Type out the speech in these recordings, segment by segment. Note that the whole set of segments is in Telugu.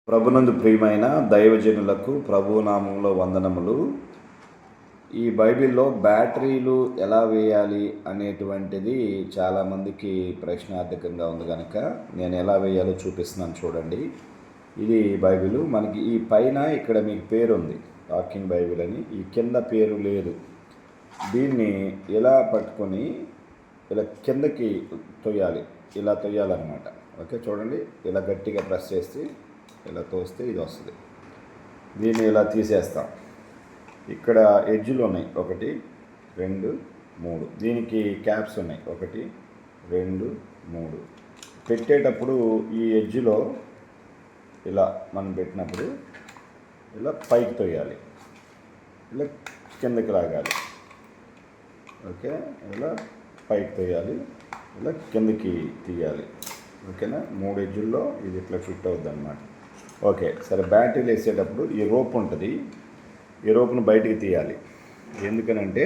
ప్రభునందు ప్రియమైన దైవజనులకు ప్రభునామంలో వందనములు. ఈ బైబిల్లో బ్యాటరీలు ఎలా వేయాలి అనేటువంటిది చాలామందికి ప్రశ్నార్థకంగా ఉంది కనుక నేను ఎలా వేయాలో చూపిస్తున్నాను చూడండి. ఇది బైబిల్. మనకి ఈ పైన ఇక్కడ మీకు పేరు ఉంది, టాకింగ్ బైబిల్ అని. ఈ కింద పేరు లేదు. దీన్ని ఇలా పట్టుకొని ఇలా కిందకి తొయ్యాలి, ఇలా తొయ్యాలన్నమాట. ఓకే, చూడండి, ఇలా గట్టిగా ప్రెస్ చేసి ఇలా తోస్తే ఇది వస్తుంది. దీన్ని ఇలా తీసేస్తాం. ఇక్కడ ఎడ్జ్లు ఉన్నాయి, 1 2 3. దీనికి క్యాప్స్ ఉన్నాయి, 1 2 3. పెట్టేటప్పుడు ఈ ఎడ్జ్లో ఇలా మనం పెట్టినప్పుడు ఇలా పైకి తొయ్యాలి, ఇలా కిందకి లాగాలి. ఓకే, ఇలా పైకి తొయ్యాలి, ఇలా కిందకి తీయాలి. ఓకేనా, 3 ఎడ్జుల్లో ఇది ఇట్లా ఫిట్ అవుద్ది అన్నమాట. ఓకే, సరే. బ్యాటరీలు వేసేటప్పుడు ఈ రోప్ ఉంటుంది, ఈ రోప్ను బయటికి తీయాలి. ఎందుకనంటే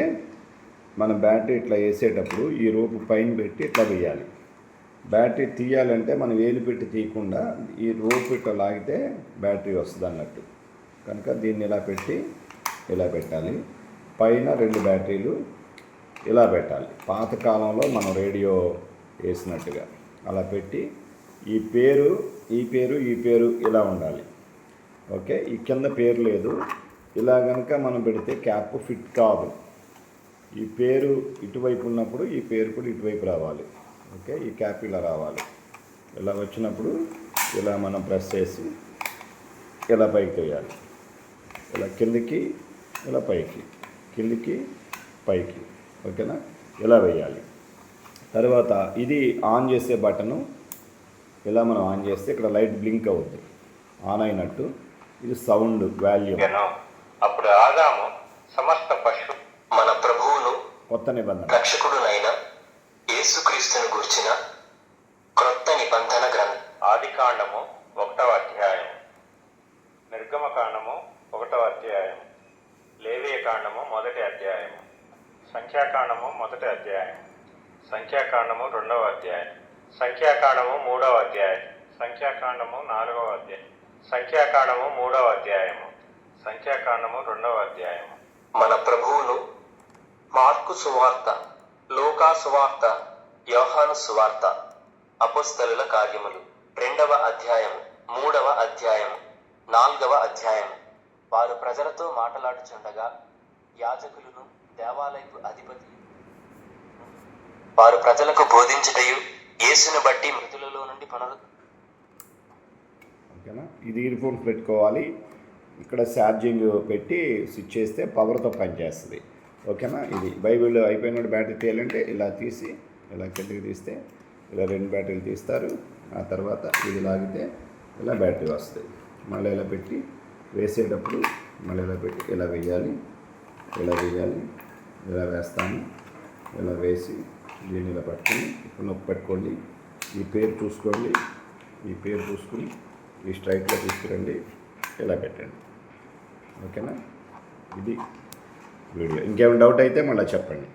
మనం బ్యాటరీ ఇట్లా వేసేటప్పుడు ఈ రోపు పైన పెట్టి ఇట్లా వేయాలి. బ్యాటరీ తీయాలంటే మనం వేలు పెట్టి తీయకుండా ఈ రోపు ఇట్లా లాగితే బ్యాటరీ వస్తుంది అన్నట్టు. కనుక దీన్ని ఇలా పెట్టి ఇలా పెట్టాలి. పైన 2 బ్యాటరీలు ఇలా పెట్టాలి. పాతకాలంలో మనం రేడియో వేసినట్టుగా అలా పెట్టి ఈ పేరు ఇలా ఉండాలి. ఓకే, ఈ కింద పేరు లేదు. ఇలా కనుక మనం పెడితే క్యాప్ ఫిట్ కాదు. ఈ పేరు ఇటువైపు ఉన్నప్పుడు ఈ పేరు కూడా ఇటువైపు రావాలి. ఓకే, ఈ క్యాప్ ఇలా రావాలి. ఇలా వచ్చినప్పుడు ఇలా మనం ప్రెస్ చేసి ఇలా పైకి తోయాలి. ఇలా కిందికి, ఇలా పైకి, కిందికి పైకి. ఓకేనా, ఇలా వేయాలి. తర్వాత ఇది ఆన్ చేసే బటను. ఇలా మనం ఆన్ చేస్తే ఇక్కడ లైట్ బ్లింక్ అవుద్ది, ఆన్ అయినట్టు. ఇది సౌండ్ వాల్యూమ్. అప్పుడు ఆదాము సమస్త పశు మన ప్రభువును కొత్త నిబంధన రక్షకుడునైన యేసుక్రీస్తును గురించిన క్రొత్త నిబంధన గ్రంథం. ఆదికాండము 1వ అధ్యాయం, నిర్గమకాండము 1వ అధ్యాయం, లేవియకాండము 1వ అధ్యాయం, సంఖ్యాకాండము 1వ అధ్యాయం, సంఖ్యాకాండము 2వ అధ్యాయం, సంఖ్యాకాండము 3వ అధ్యాయం, సంఖ్యాకాండము 4వ అధ్యాయం, సంఖ్యాకాండము 3వ అధ్యాయము, సంఖ్యాకాండము 2వ అధ్యాయము. మన ప్రభువును మార్కు సువార్త, లూకా సువార్త, యోహాను సువార్త, అపొస్తలుల కార్యములు 2వ అధ్యాయము, 3వ అధ్యాయము, 4వ అధ్యాయము. వారు ప్రజలతో మాట్లాడుచుండగా యాజకులను దేవాలయపు అధిపతి వారు ప్రజలకు బోధించుటయు యేసును బట్టి మృతులలో నుండి ఓకేనా. ఇది ఇయర్ ఫోన్స్ పెట్టుకోవాలి. ఇక్కడ ఛార్జింగ్ పెట్టి స్విచ్ చేస్తే పవర్తో పనిచేస్తుంది. ఓకేనా. ఇది బైబిల్ అయిపోయినట్టు బ్యాటరీ తీయాలంటే ఇలా తీసి ఇలా కిందకి తీస్తే ఇలా 2 బ్యాటరీలు తీస్తారు. ఆ తర్వాత ఇది లాగితే ఇలా బ్యాటరీ వస్తుంది. మళ్ళీ ఇలా పెట్టి వేసేటప్పుడు మళ్ళీ ఇలా పెట్టి ఇలా వేయాలి, ఇలా వేయాలి, ఇలా వేస్తాను. ఇలా వేసి దీన్ని ఇలా పట్టుకొని ఇప్పుడు నొప్పి పెట్టుకోండి. ఈ పేరు చూసుకోండి, ఈ పేరు చూసుకుని ఈ స్ట్రైట్లో తీసుకురండి, ఇలా పెట్టండి. ఓకేనా. ఇది వీడియో. ఇంకేమైనా డౌట్ అయితే మళ్ళీ చెప్పండి.